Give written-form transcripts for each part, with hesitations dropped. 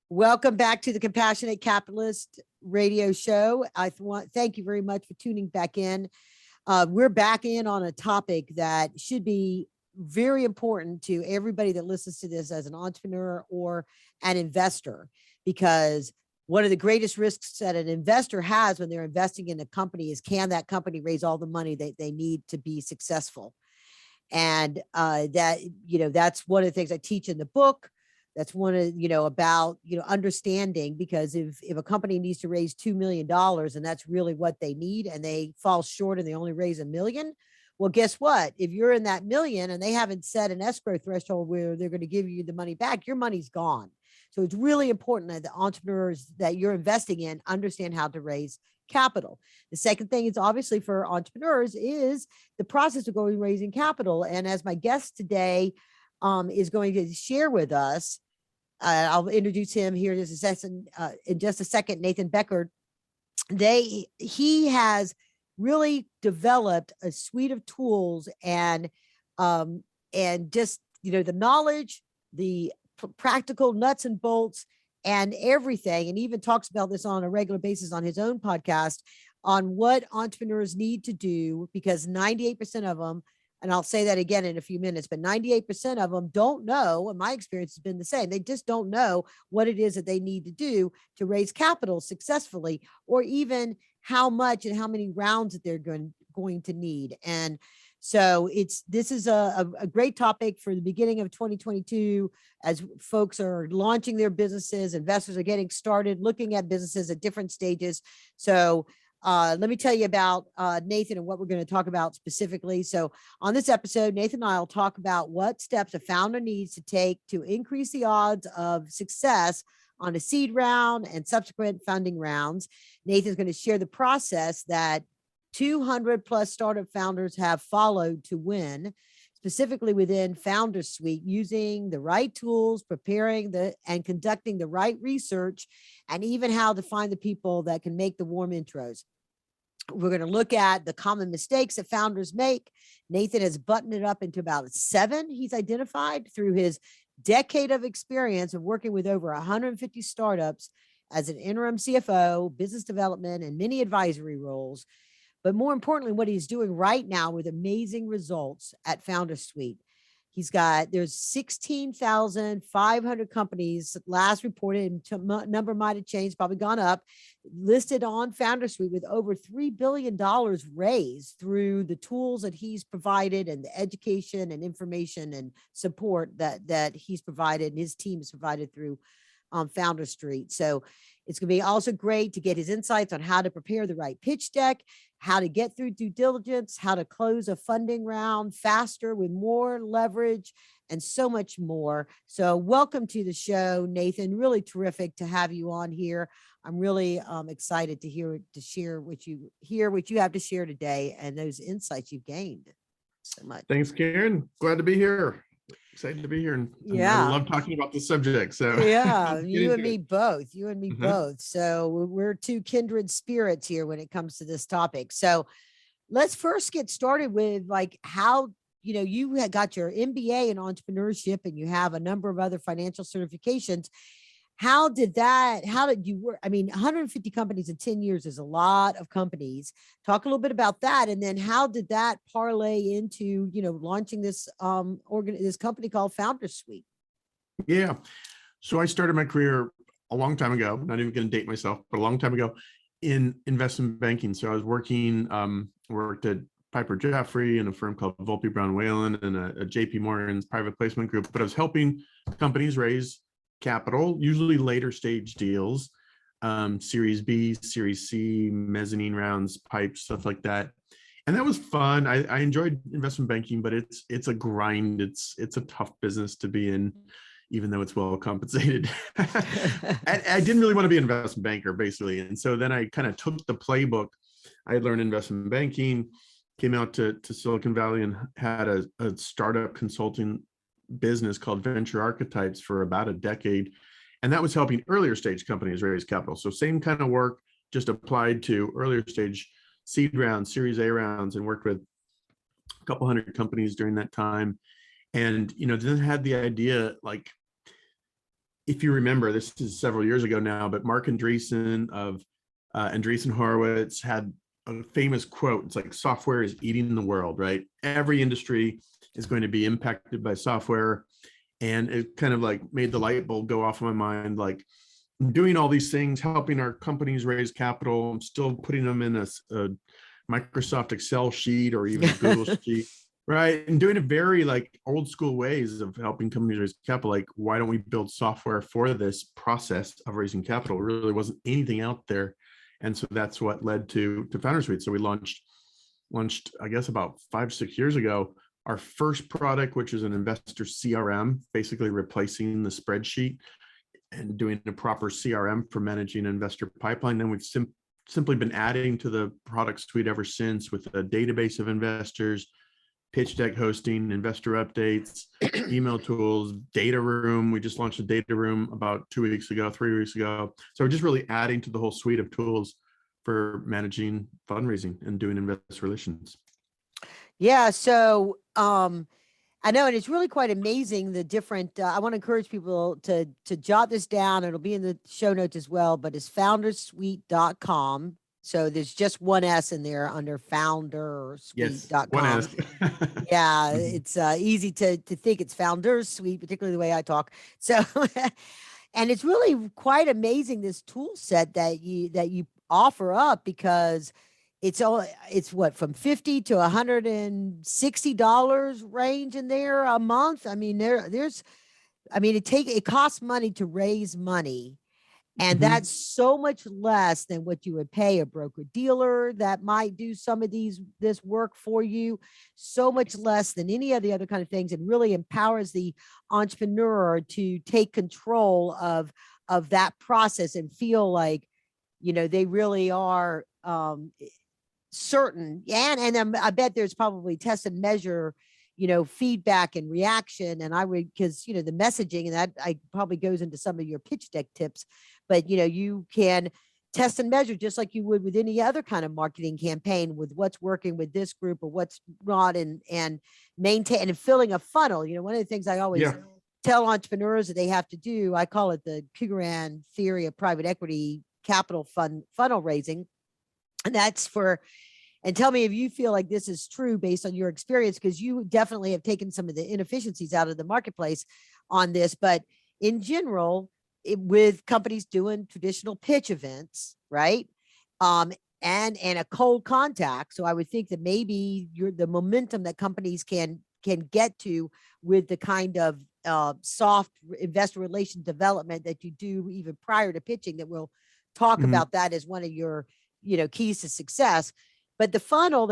Welcome back to the Compassionate Capitalist radio show. Thank you very much for tuning back in. We're back in on a topic that should be very important to everybody that listens to this as an entrepreneur or an investor, because one of the greatest risks that an investor has when they're investing in a company is, can that company raise all the money that they need to be successful? And that's one of the things I teach in the book. That's one of, about, understanding, because if a company needs to raise $2 million and that's really what they need, and they fall short and they only raise $1 million, well, guess what? If you're in that million and they haven't set an escrow threshold where they're going to give you the money back, your money's gone. So it's really important that the entrepreneurs that you're investing in understand how to raise capital. The second thing is, obviously, for entrepreneurs, is the process of raising capital. And as my guest today is going to share with us, I'll introduce him here in just a second, Nathan Beckord. He has really developed a suite of tools and just, the knowledge, the practical nuts and bolts and everything, and even talks about this on a regular basis on his own podcast, on what entrepreneurs need to do, because 98% of them, and I'll say that again in a few minutes, but 98% of them don't know, and my experience has been the same. They just don't know what it is that they need to do to raise capital successfully, or even how much and how many rounds that they're going to need. And so this is a great topic for the beginning of 2022, as folks are launching their businesses, investors are getting started, looking at businesses at different stages. So let me tell you about Nathan and what we're going to talk about specifically. So on this episode, Nathan and I will talk about what steps a founder needs to take to increase the odds of success on a seed round and subsequent funding rounds. Nathan's going to share the process that 200 plus startup founders have followed to win, specifically within Founder Suite, using the right tools, preparing and conducting the right research, and even how to find the people that can make the warm intros. We're going to look at the common mistakes that founders make. Nathan has buttoned it up into about 7 he's identified through his decade of experience of working with over 150 startups as an interim CFO, business development, and many advisory roles. But more importantly, what he's doing right now with amazing results at Founder Suite. There's 16,500 companies last reported, number might have changed, probably gone up, listed on Founder Suite, with over $3 billion raised through the tools that he's provided and the education and information and support that he's provided and his team has provided through Founder Suite. So it's going to be also great to get his insights on how to prepare the right pitch deck, how to get through due diligence, how to close a funding round faster with more leverage, and so much more. So welcome to the show, Nathan. Really terrific to have you on here. I'm really excited to share what you have to share today and those insights you've gained so much. Thanks, Karen. Glad to be here. Excited to be here, and I love talking about the subject. So yeah, you and me both. So we're two kindred spirits here when it comes to this topic. So let's first get started with how you had got your MBA in entrepreneurship and you have a number of other financial certifications. How did you work? 150 companies in 10 years is a lot of companies. Talk a little bit about that. And then how did that parlay into, launching this this company called Founder Suite? Yeah. So I started my career a long time ago, not even going to date myself, but a long time ago in investment banking. So I was worked at Piper Jaffray and a firm called Volpe Brown Whalen and a JP Morgan's private placement group, but I was helping companies raise capital, usually later stage deals, Series B, Series C, mezzanine rounds, pipes, stuff like that. And that was fun. I enjoyed investment banking, but it's a grind. It's a tough business to be in, even though it's well compensated. I didn't really want to be an investment banker, basically. And so then I kind of took the playbook. I had learned investment banking, came out to Silicon Valley and had a startup consulting business called Venture Archetypes for about a decade. And that was helping earlier stage companies raise capital. So same kind of work, just applied to earlier stage seed rounds, Series A rounds, and worked with a couple hundred companies during that time. And, then had the idea, like, if you remember, this is several years ago now, but Mark Andreessen of Andreessen Horowitz had a famous quote. It's like, software is eating the world, right? Every industry is going to be impacted by software. And it kind of like made the light bulb go off in my mind. Like, I'm doing all these things, helping our companies raise capital. I'm still putting them in a Microsoft Excel sheet or even a Google sheet, right? And doing it very like old school ways of helping companies raise capital. Like, why don't we build software for this process of raising capital? There really wasn't anything out there. And so that's what led to Founder Suite. So we launched, I guess, about 5-6 years ago, our first product, which is an investor CRM, basically replacing the spreadsheet and doing a proper CRM for managing investor pipeline. Then we've simply been adding to the product suite ever since, with a database of investors, pitch deck hosting, investor updates, email tools, data room. We just launched a data room about 3 weeks ago. So we're just really adding to the whole suite of tools for managing fundraising and doing investor relations. Yeah. So, I know, and it's really quite amazing, the different, I want to encourage people to jot this down. It'll be in the show notes as well, but it's foundersuite.com. So there's just one S in there under Yes, one foundersuite.com. S. Yeah, Mhm. it's easy to think it's Founders Suite, particularly the way I talk. So, and it's really quite amazing, this tool set that you offer up, because it's what, from 50 to $160 range in there a month. I mean, it costs money to raise money. And Mhm. that's so much less than what you would pay a broker dealer that might do some of this work for you. So much less than any of the other kind of things, and really empowers the entrepreneur to take control of that process and feel like, they really are certain. And I bet there's probably test and measure, feedback and reaction. And I would, because, the messaging, and that I probably goes into some of your pitch deck tips, but, you can test and measure just like you would with any other kind of marketing campaign, with what's working with this group or what's not, and maintain and filling a funnel. One of the things I always Yeah. tell entrepreneurs that they have to do, I call it the Karen theory of private equity capital fund funnel raising. And that's for, and tell me if you feel like this is true based on your experience, because you definitely have taken some of the inefficiencies out of the marketplace on this. But in general, with companies doing traditional pitch events, right? Um, and a cold contact. So I would think that maybe the momentum that companies can get to with the kind of soft investor relation development that you do even prior to pitching, that we'll talk Mhm. about that as one of your keys to success. But the funnel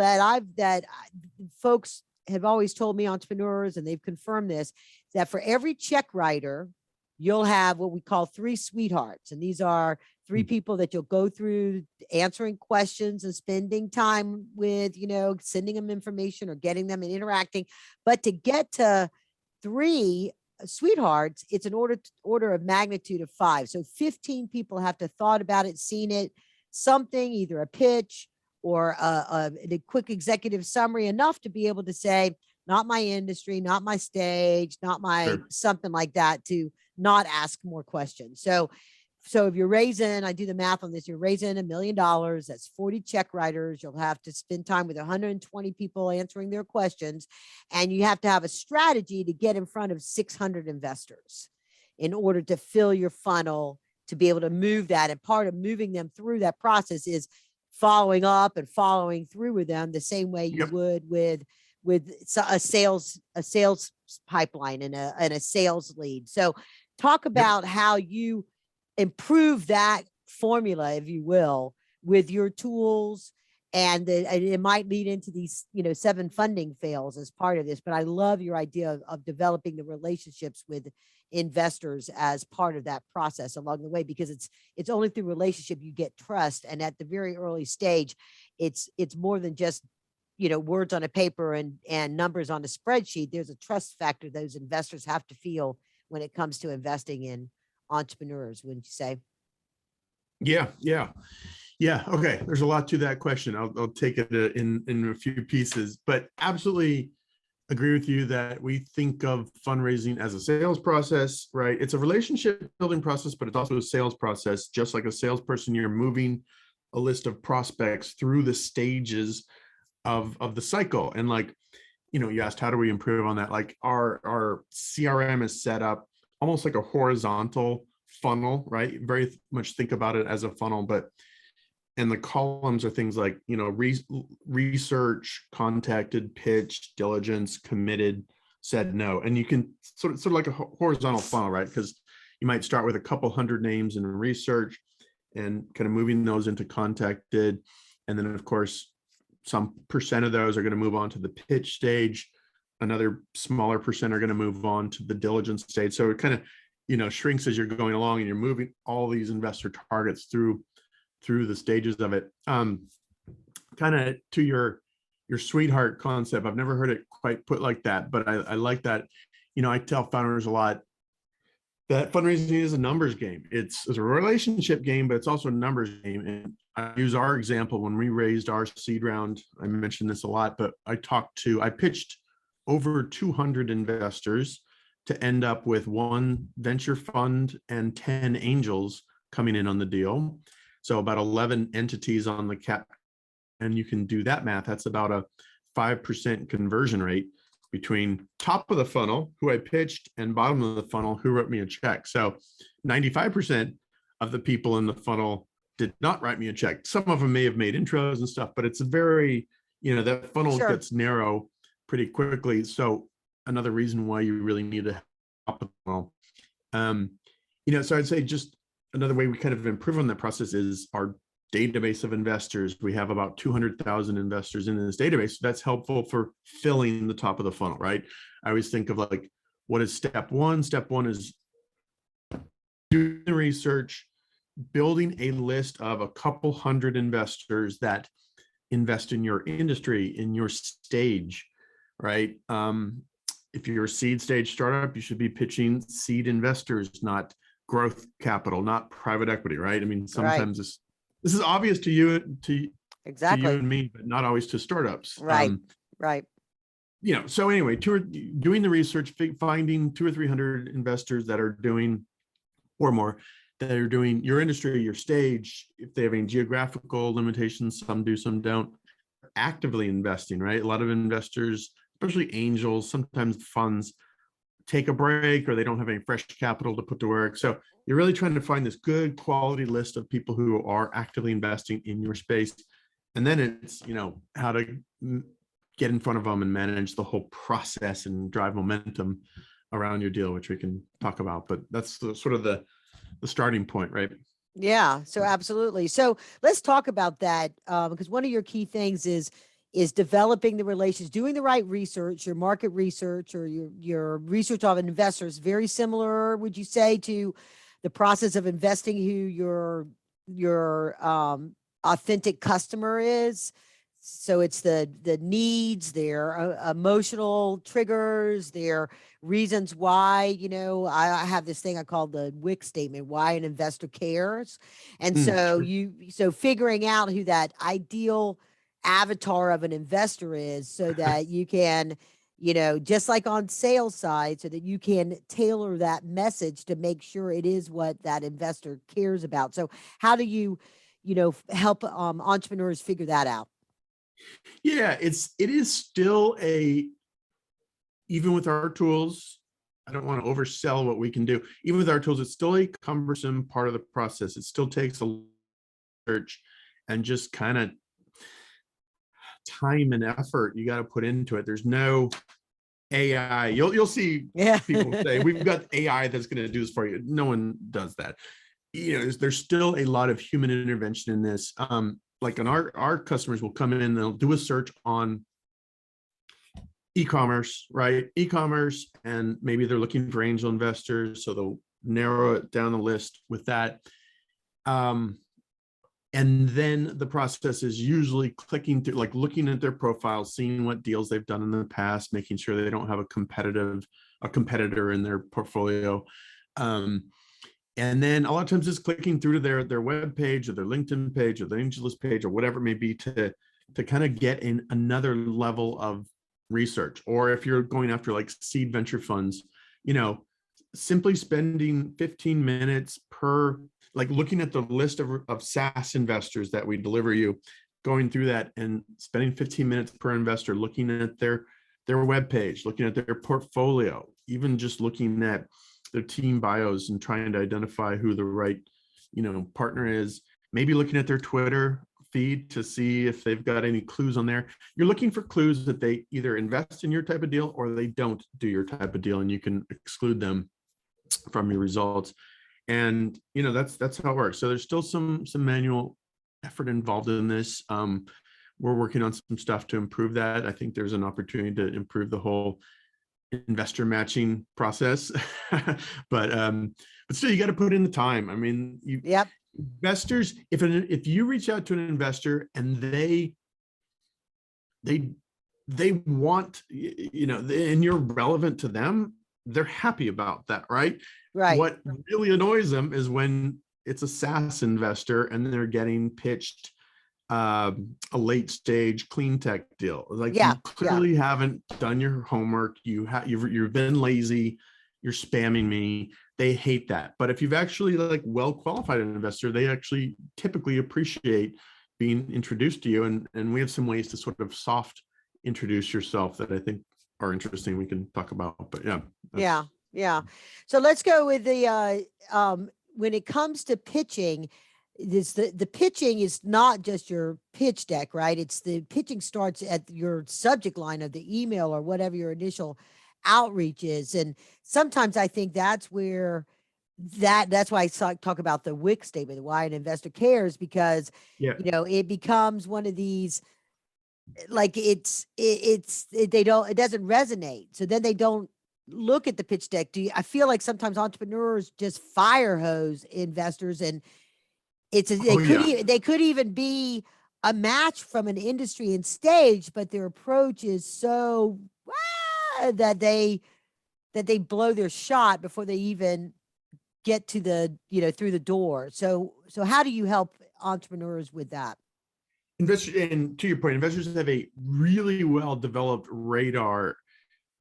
folks have always told me, entrepreneurs, and they've confirmed this, that for every check writer, you'll have what we call 3 sweethearts. And these are 3 people that you'll go through answering questions and spending time with, sending them information or getting them and interacting. But to get to 3 sweethearts, it's an order of magnitude of 5. So 15 people have to thought about it, seen it, something, either a pitch or a quick executive summary, enough to be able to say, not my industry, not my stage, not my Sure. something like that, to not ask more questions. So if you're raising, I do the math on this, you're raising $1 million, that's 40 check writers. You'll have to spend time with 120 people answering their questions. And you have to have a strategy to get in front of 600 investors in order to fill your funnel, to be able to move that. And part of moving them through that process is following up and following through with them the same way you Yep. would with a sales pipeline and a sales lead. So talk about how you improve that formula, if you will, with your tools. And it might lead into these, 7 funding fails as part of this. But I love your idea of developing the relationships with investors as part of that process along the way, because it's only through relationship you get trust. And at the very early stage, it's more than just, words on a paper and numbers on a spreadsheet. There's a trust factor those investors have to feel when it comes to investing in entrepreneurs, wouldn't you say? Yeah. Okay. There's a lot to that question. I'll take it in a few pieces, but absolutely. agree with you that we think of fundraising as a sales process, right? It's a relationship building process, but it's also a sales process. Just like a salesperson, you're moving a list of prospects through the stages of the cycle. And like, you asked, how do we improve on that? Like our CRM is set up almost like a horizontal funnel, right? Very much think about it as a funnel, but and the columns are things like, research, contacted, pitched, diligence, committed, said no. And you can sort of like a horizontal funnel, right? Because you might start with a couple hundred names in research and kind of moving those into contacted. And then of course, some percent of those are going to move on to the pitch stage. Another smaller percent are going to move on to the diligence stage. So it kind of, shrinks as you're going along and you're moving all these investor targets through the stages of it. Kind of to your sweetheart concept. I've never heard it quite put like that, but I like that. I tell founders a lot that fundraising is a numbers game. It's a relationship game, but it's also a numbers game. And I use our example when we raised our seed round. I mentioned this a lot, but I pitched over 200 investors to end up with one venture fund and 10 angels coming in on the deal. So about 11 entities on the cap. And you can do that math. That's about a 5% conversion rate between top of the funnel, who I pitched, and bottom of the funnel, who wrote me a check. So 95% of the people in the funnel did not write me a check. Some of them may have made intros and stuff, but it's a very, that funnel Sure. gets narrow pretty quickly. So another reason why you really need to top of the funnel. So I'd say just another way we kind of improve on that process is our database of investors. We have about 200,000 investors in this database. So that's helpful for filling the top of the funnel, right? I always think of like, what is step one? Step one is doing the research, building a list of a couple hundred investors that invest in your industry, in your stage, right? If you're a seed stage startup, you should be pitching seed investors, not growth capital, not private equity, right? I mean, sometimes this is obvious to you, to Exactly. you and me, but not always to startups. Right. Right. So anyway, doing the research, finding 200 or 300 investors that are doing, or more, that are doing your industry, your stage. If they have any geographical limitations, some do, some don't. Actively investing, right? A lot of investors, especially angels, sometimes funds, take a break or they don't have any fresh capital to put to work. So you're really trying to find this good quality list of people who are actively investing in your space. And then it's, how to get in front of them and manage the whole process and drive momentum around your deal, which we can talk about. But that's sort of the starting point, right? Yeah, so absolutely. So let's talk about that because one of your key things is developing the relations, doing the right research, your market research or your research of investors. Very similar, would you say, to the process of investing who your authentic customer is? So it's the needs, their emotional triggers, their reasons why, I have this thing I call the WIC statement, why an investor cares. And so Sure. so figuring out who that ideal avatar of an investor is so that you can, just like on sales side, so that you can tailor that message to make sure it is what that investor cares about. So how do you, help entrepreneurs figure that out? Yeah, it is still even with our tools, I don't want to oversell what we can do. Even with our tools, it's still a cumbersome part of the process. It still takes a search and just kind of time and effort you got to put into it. There's no AI. You'll see people say we've got AI that's going to do this for you. No one does that. There's still a lot of human intervention in this. Like our customers will come in and they'll do a search on e-commerce, right? E-commerce, and maybe they're looking for angel investors, so they'll narrow it down the list with that. And then the process is usually clicking through, like looking at their profile, seeing what deals they've done in the past, making sure they don't have a competitor in their portfolio. And then a lot of times it's clicking through to their web page or their LinkedIn page or their AngelList page or whatever it may be to kind of get in another level of research. Or if you're going after like seed venture funds, simply spending 15 minutes per, like looking at the list of SaaS investors that we deliver you, going through that and spending 15 minutes per investor, looking at their webpage, looking at their portfolio, even just looking at their team bios and trying to identify who the right, partner is, maybe looking at their Twitter feed to see if they've got any clues on there. You're looking for clues that they either invest in your type of deal or they don't do your type of deal, and you can exclude them from your results. And that's how it works. So there's still some manual effort involved in this. We're working on some stuff to improve that. I think there's an opportunity to improve the whole investor matching process. but still, you got to put in the time. I mean, Yep. Investors, if you reach out to an investor and they want, and you're relevant to them, they're happy about that, right? Right. What really annoys them is when it's a SaaS investor and they're getting pitched a late stage clean tech deal. Like, Yeah. you clearly haven't done your homework. You've been lazy. You're spamming me. They hate that. But if you've actually like well qualified an investor, they actually typically appreciate being introduced to you. And we have some ways to sort of soft introduce yourself that I think are interesting. We can talk about. But Yeah. So let's go with the when it comes to pitching, the pitching is not just your pitch deck, right? It's the pitching starts at your subject line of the email or whatever your initial outreach is. And sometimes I think that's where that's why I talk about the WIC statement, why an investor cares, because it becomes one of these, like it doesn't resonate. So then they don't look at the pitch deck. I feel like sometimes entrepreneurs just fire hose investors, and they could even be a match from an industry and stage, but their approach is so that they blow their shot before they even get to the through the door. So how do you help entrepreneurs with that? Investors, and to your point, investors have a really well developed radar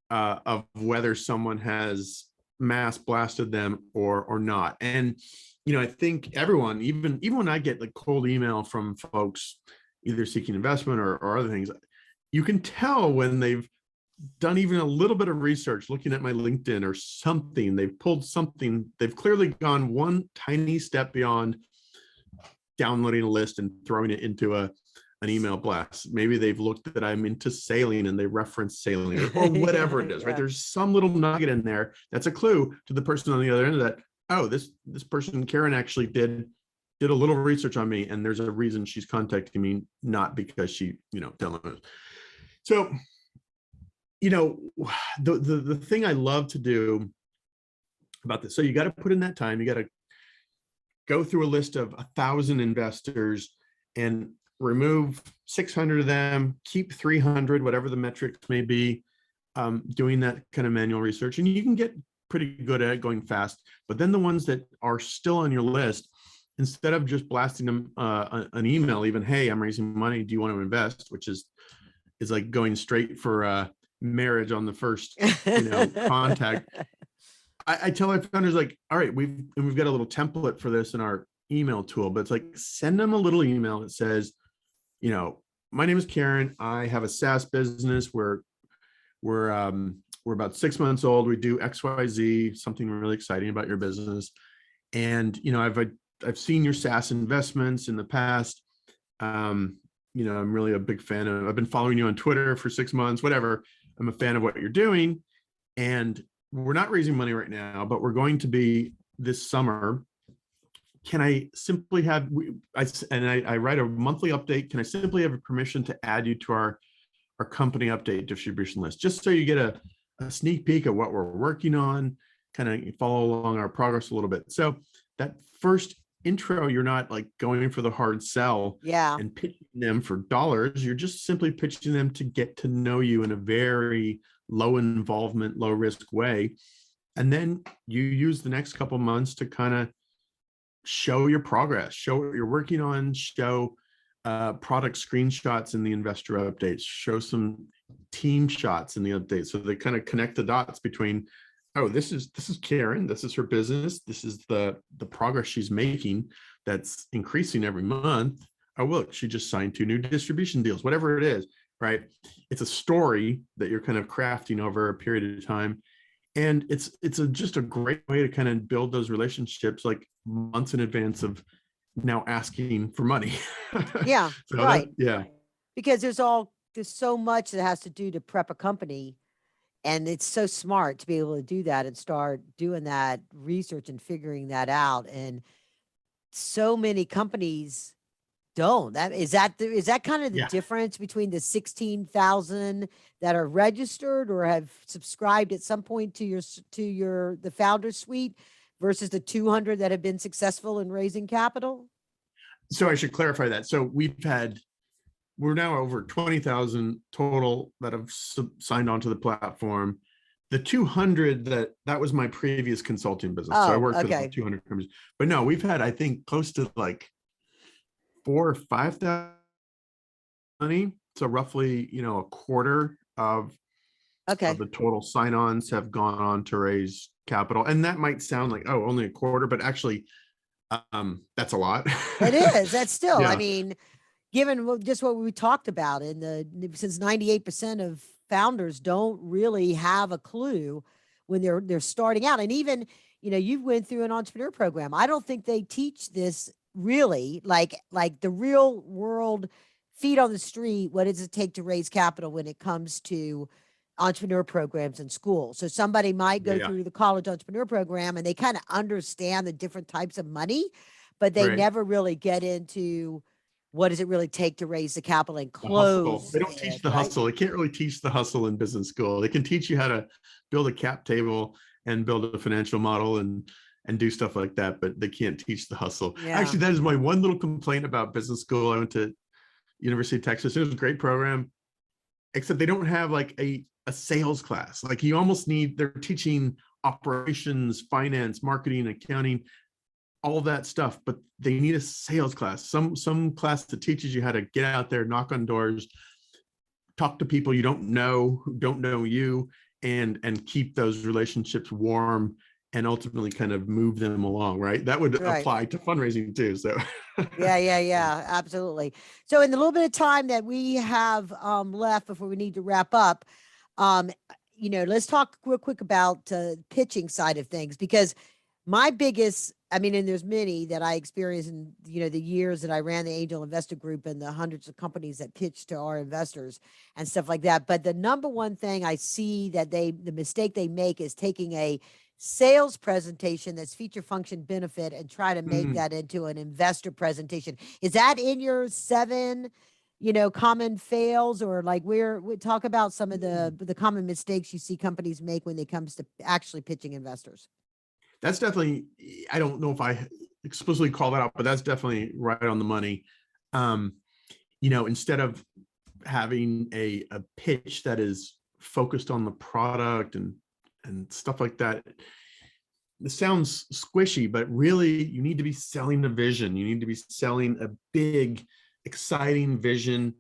of whether someone has mass blasted them or not. And I think everyone, even when I get like cold email from folks either seeking investment or other things, you can tell when they've done even a little bit of research, looking at my LinkedIn or something. They've pulled something. They've clearly gone one tiny step beyond downloading a list and throwing it into an email blast. Maybe they've looked that I'm into sailing and they reference sailing or whatever it is, right? There's some little nugget in there that's a clue to the person on the other end of that. Oh, this person, Karen, actually did a little research on me, and there's a reason she's contacting me, not because she, telling us. So, the thing I love to do about this, so you got to put in that time. You got to go through a list of 1,000 investors and remove 600 of them, keep 300, whatever the metrics may be, doing that kind of manual research. And you can get pretty good at it, going fast. But then the ones that are still on your list, instead of just blasting them an email, even, hey, I'm raising money, do you want to invest? Which is like going straight for marriage on the first contact. I tell our founders, like, all right, we've got a little template for this in our email tool, but it's like, send them a little email that says, my name is Karen. I have a SaaS business. We're about 6 months old. We do XYZ, something really exciting about your business. And, I've seen your SaaS investments in the past. I'm really a big fan of, I've been following you on Twitter for 6 months, whatever. I'm a fan of what you're doing. And we're not raising money right now, but we're going to be this summer. Can I simply have, I write a monthly update. Can I simply have permission to add you to our company update distribution list, just so you get a sneak peek of what we're working on, kind of follow along our progress a little bit. So that first intro, you're not like going for the hard sell and pitching them for dollars. You're just simply pitching them to get to know you in a very low involvement, low risk way. And then you use the next couple months to kind of show your progress, show what you're working on, show product screenshots in the investor updates, show some team shots in the update. So they kind of connect the dots between, oh, this is Karen, this is her business, this is the progress she's making that's increasing every month. Oh, look, she just signed 2 new distribution deals, whatever it is, right? It's a story that you're kind of crafting over a period of time. And it's just a great way to kind of build those relationships like months in advance of now asking for money. Yeah, So right. yeah. Because there's so much that has to do to prep a company. And it's so smart to be able to do that and start doing that research and figuring that out. And so many companies don't. Is that kind of the Yeah. difference between the 16,000 that are registered or have subscribed at some point to the founder suite versus the 200 that have been successful in raising capital? So I should clarify that. So we're now over 20,000 total that have signed onto the platform. The 200 that was my previous consulting business. So I Oh, worked with okay. about 200 companies. But no, we've had, I think, close to like 4,000 or 5,000 money. So roughly, a quarter of Okay. the total sign-ons have gone on to raise capital. And that might sound like, oh, only a quarter, but actually, that's a lot. It is. That's still, I Yeah. mean, given just what we talked about since 98% of founders don't really have a clue when they're starting out. And even, you went through an entrepreneur program. I don't think they teach this really like the real world feet on the street. What does it take to raise capital when it comes to entrepreneur programs in school? So somebody might go Yeah. through the college entrepreneur program and they kind of understand the different types of money, but they Right. never really get into what does it really take to raise the capital and The hustle. close They don't teach it, the right? hustle. They can't really teach the hustle in business school. They can teach you how to build a cap table and build a financial model and do stuff like that, but they can't teach the hustle. Yeah. Actually, that is my one little complaint about business school. I went to University of Texas. It was a great program, except they don't have like a sales class. Like you almost need, they're teaching operations, finance, marketing, accounting, all that stuff, but they need a sales class, some class that teaches you how to get out there, knock on doors, talk to people you don't know who don't know you, and keep those relationships warm and ultimately kind of move them along, right? That would Right. apply to fundraising too. So Yeah, absolutely. So in the little bit of time that we have left before we need to wrap up, um, let's talk real quick about pitching side of things, because my biggest, I mean, and there's many that I experienced in, the years that I ran the angel investor group and the hundreds of companies that pitch to our investors and stuff like that. But the number one thing I see that the mistake they make is taking a sales presentation that's feature function benefit and try to make that into an investor presentation. Is that in your 7, common fails, or like we talk about some of the common mistakes you see companies make when it comes to actually pitching investors? that's definitely, I don't know if I explicitly call that out, but that's definitely right on the money. Instead of having a pitch that is focused on the product and stuff like that, it sounds squishy, but really you need to be selling the vision. You need to be selling a big, exciting vision.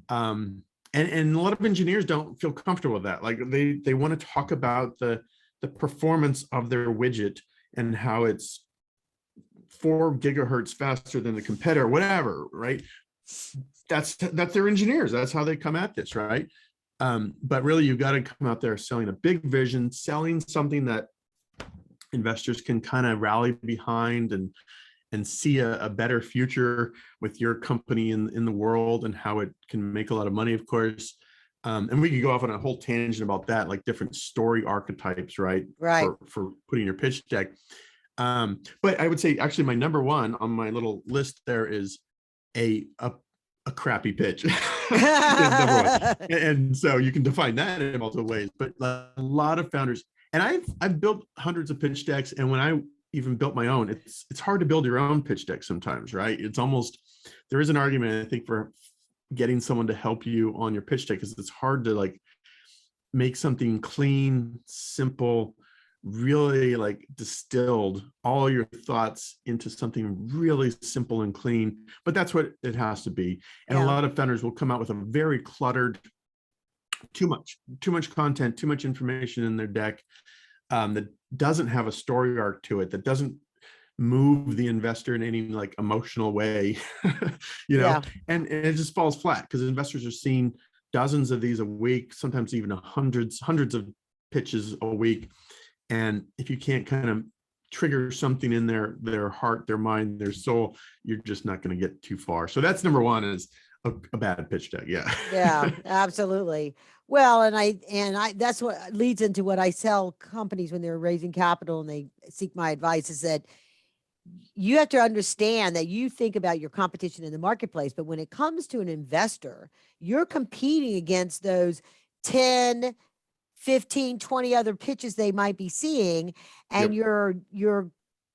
And a lot of engineers don't feel comfortable with that. Like they want to talk about the performance of their widget and how it's 4 gigahertz faster than the competitor, whatever, right? That's their engineers. That's how they come at this, right? But really, you've got to come out there selling a big vision, selling something that investors can kind of rally behind and see a better future with your company in the world and how it can make a lot of money, of course. And we could go off on a whole tangent about that, like different story archetypes, right? Right. For putting your pitch deck. But I would say actually my number one on my little list there is a crappy pitch. Is number one. And so you can define that in multiple ways, but a lot of founders, and I've built hundreds of pitch decks, and when I even built my own, it's hard to build your own pitch deck sometimes, right? It's almost, there is an argument, I think, for getting someone to help you on your pitch deck, because it's hard to like make something clean, simple, really like distilled all your thoughts into something really simple and clean, but that's what it has to be. And a lot of founders will come out with a very cluttered too much content, too much information in their deck that doesn't have a story arc to it, that doesn't move the investor in any like emotional way, Yeah. and it just falls flat because investors are seeing dozens of these a week, sometimes even hundreds of pitches a week. And if you can't kind of trigger something in their heart, their mind, their soul, you're just not going to get too far. So that's number one, is a bad pitch deck. Yeah. Yeah, absolutely. Well, and I that's what leads into what I tell companies when they're raising capital and they seek my advice, is that you have to understand that you think about your competition in the marketplace, but when it comes to an investor, you're competing against those 10, 15, 20 other pitches they might be seeing. And Yep. your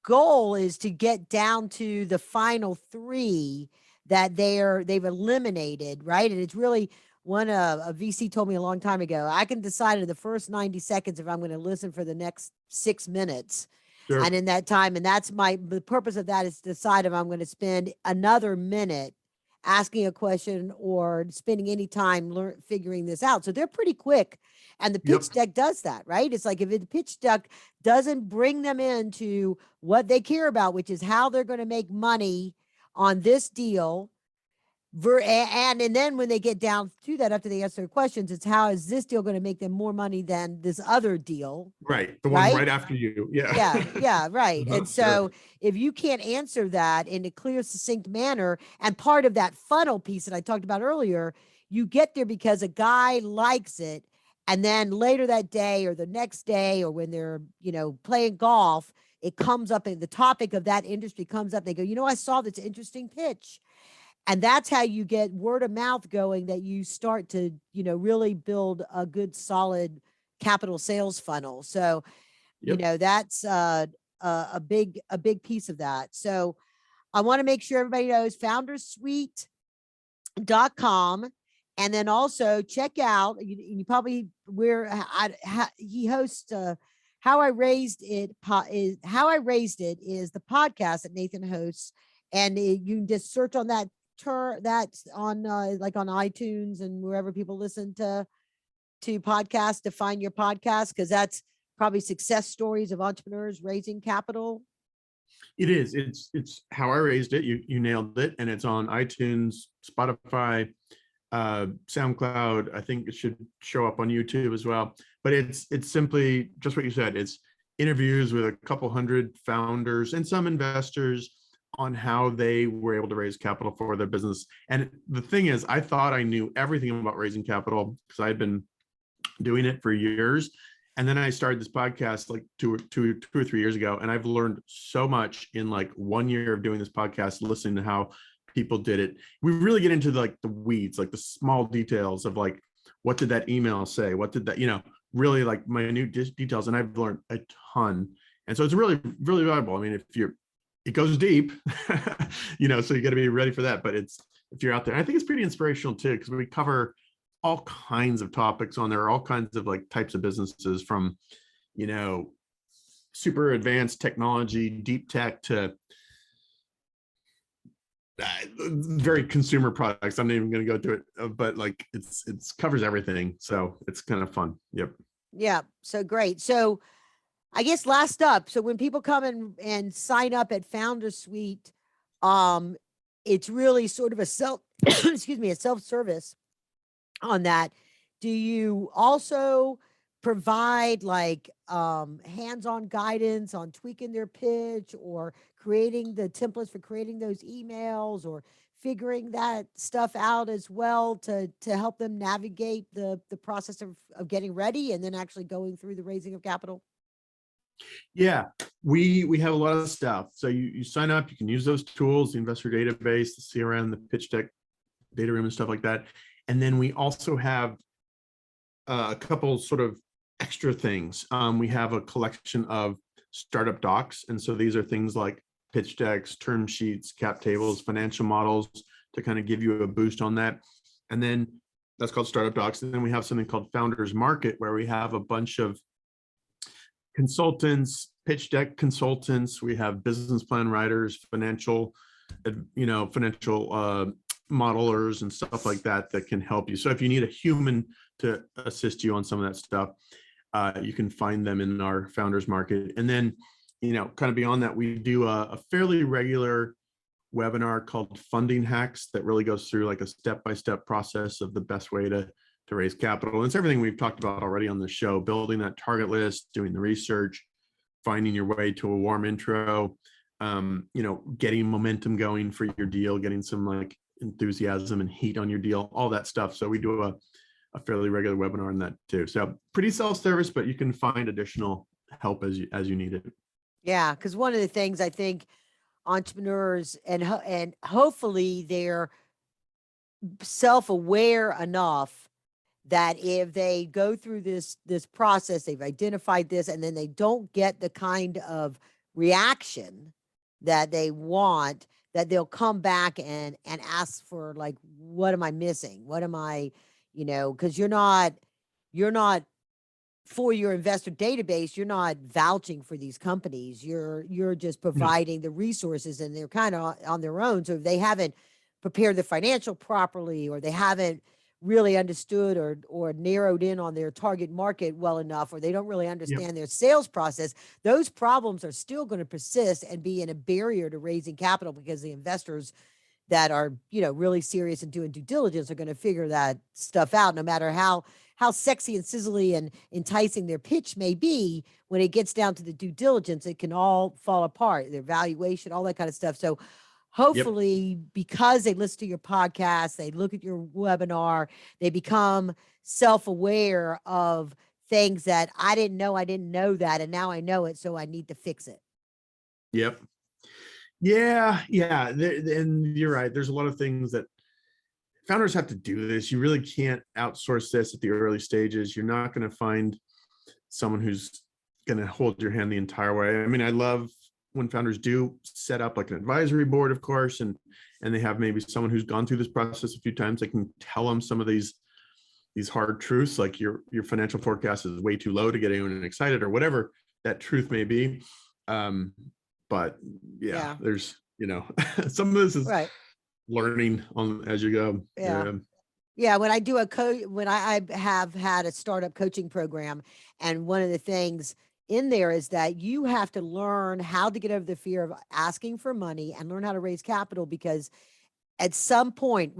goal is to get down to the final three that they've eliminated, right? And it's really one a VC told me a long time ago, I can decide in the first 90 seconds if I'm going to listen for the next 6 minutes. And Sure. in that time, and that's the purpose of that is to decide if I'm going to spend another minute asking a question or spending any time figuring this out. So they're pretty quick. And the pitch Yep. deck does that, right? It's like if the pitch deck doesn't bring them into what they care about, which is how they're going to make money on this deal. And then when they get down to that, after they answer their questions, it's how is this deal going to make them more money than this other deal? Right. The one Right? right after you. Yeah. Yeah, right. And Sure. so if you can't answer that in a clear, succinct manner, and part of that funnel piece that I talked about earlier, you get there because a guy likes it. And then later that day or the next day, or when they're, playing golf, it comes up and the topic of that industry comes up. They go, I saw this interesting pitch. And that's how you get word of mouth going, that you start to, really build a good, solid capital sales funnel. So, Yep. that's a big piece of that. So I want to make sure everybody knows foundersuite.com. And then also check out, you probably he hosts How I Raised It is the podcast that Nathan hosts. And you can just search on that's on like on iTunes and wherever people listen to podcasts to find your podcast, because that's probably success stories of entrepreneurs raising capital. It is. It's How I Raised It. You nailed it. And it's on iTunes, Spotify, SoundCloud. I think it should show up on YouTube as well. But it's simply just what you said. It's interviews with a couple hundred founders and some investors on how they were able to raise capital for their business. And the thing is, I thought I knew everything about raising capital because I'd been doing it for years. And then I started this podcast like two or 3 years ago. And I've learned so much in like 1 year of doing this podcast, listening to how people did it. We really get into the weeds, like the small details of like, what did that email say? What did that, really like minute details. And I've learned a ton. And so it's really, really valuable. I mean, it goes deep, so you got to be ready for that. But if you're out there, I think it's pretty inspirational too, because we cover all kinds of topics on there, all kinds of like types of businesses, from, super advanced technology, deep tech, to very consumer products. I'm not even going to go through it, but like it's covers everything. So it's kind of fun. Yep. Yeah. So great. So I guess last up, so when people come and sign up at Founder Suite, it's really sort of a self-service on that. Do you also provide like hands-on guidance on tweaking their pitch, or creating the templates for creating those emails, or figuring that stuff out as well to help them navigate the process of getting ready and then actually going through the raising of capital? Yeah, we have a lot of stuff. So you sign up, you can use those tools, the investor database, the CRM, the pitch deck, data room, and stuff like that. And then we also have a couple sort of extra things. We have a collection of startup docs. And so these are things like pitch decks, term sheets, cap tables, financial models, to kind of give you a boost on that. And then that's called startup docs. And then we have something called Founders Market, where we have a bunch of consultants, pitch deck consultants. We have business plan writers, financial modelers and stuff like that can help you. So if you need a human to assist you on some of that stuff. You can find them in our founders market. And then, kind of beyond that, we do a fairly regular webinar called Funding Hacks that really goes through like a step-by-step process of the best way to raise capital. And it's everything we've talked about already on the show: building that target list, doing the research, finding your way to a warm intro, getting momentum going for your deal, getting some like enthusiasm and heat on your deal, all that stuff. So we do a fairly regular webinar on that too. So pretty self-service, but you can find additional help as you need it. Yeah, because one of the things I think entrepreneurs and hopefully they're self-aware enough that if they go through this process, they've identified this, and then they don't get the kind of reaction that they want, that they'll come back and ask for, like, what am I missing? What am I, because you're not for your investor database, you're not vouching for these companies. You're just providing the resources, and they're kind of on their own. So if they haven't prepared the financial properly, or they haven't really understood or narrowed in on their target market well enough, or they don't really understand their sales process, those problems are still going to persist and be a barrier to raising capital, because the investors that are, really serious and doing due diligence are going to figure that stuff out, no matter how sexy and sizzly and enticing their pitch may be. When it gets down to the due diligence, it can all fall apart, their valuation, all that kind of stuff. So hopefully, because they listen to your podcast, they look at your webinar, they become self-aware of things that I didn't know that, and now I know it, so I need to fix it. Yep. Yeah. And you're right. There's a lot of things that founders have to do this. You really can't outsource this at the early stages. You're not going to find someone who's going to hold your hand the entire way. I mean, I love when founders do set up like an advisory board, of course, and they have maybe someone who's gone through this process a few times. They can tell them some of these hard truths, like your financial forecast is way too low to get anyone excited, or whatever that truth may be. But there's, some of this is learning on as you go. Yeah. When I do when I have had a startup coaching program, and one of the things in there is that you have to learn how to get over the fear of asking for money and learn how to raise capital, because at some point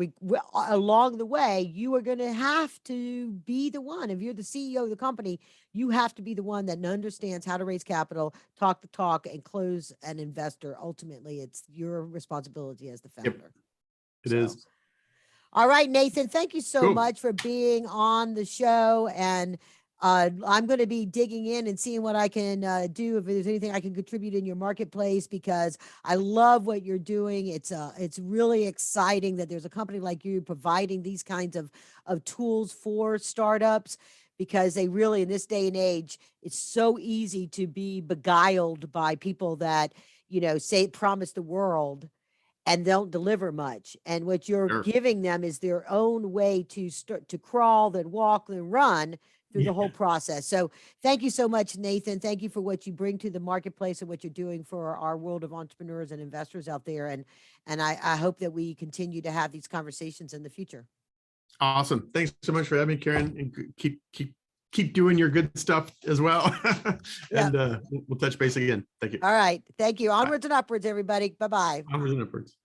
along the way, you are going to have to be the one. If you're the CEO of the company, you have to be the one that understands how to raise capital, talk the talk, and close an investor. Ultimately, it's your responsibility as the founder. Yep. It is. All right, Nathan, thank you so much for being on the show. And I'm going to be digging in and seeing what I can do, if there's anything I can contribute in your marketplace, because I love what you're doing. It's really exciting that there's a company like you providing these kinds of tools for startups, because they really, in this day and age, it's so easy to be beguiled by people that, say promise the world and don't deliver much. And what you're giving them is their own way to start to crawl, then walk, then run through the whole process. So thank you so much, Nathan. Thank you for what you bring to the marketplace and what you're doing for our world of entrepreneurs and investors out there. And I hope that we continue to have these conversations in the future. Awesome. Thanks so much for having me, Karen, and keep doing your good stuff as well. And we'll touch base again. Thank you. All right. Thank you. Onwards and upwards, everybody. Bye-bye. Onwards and upwards.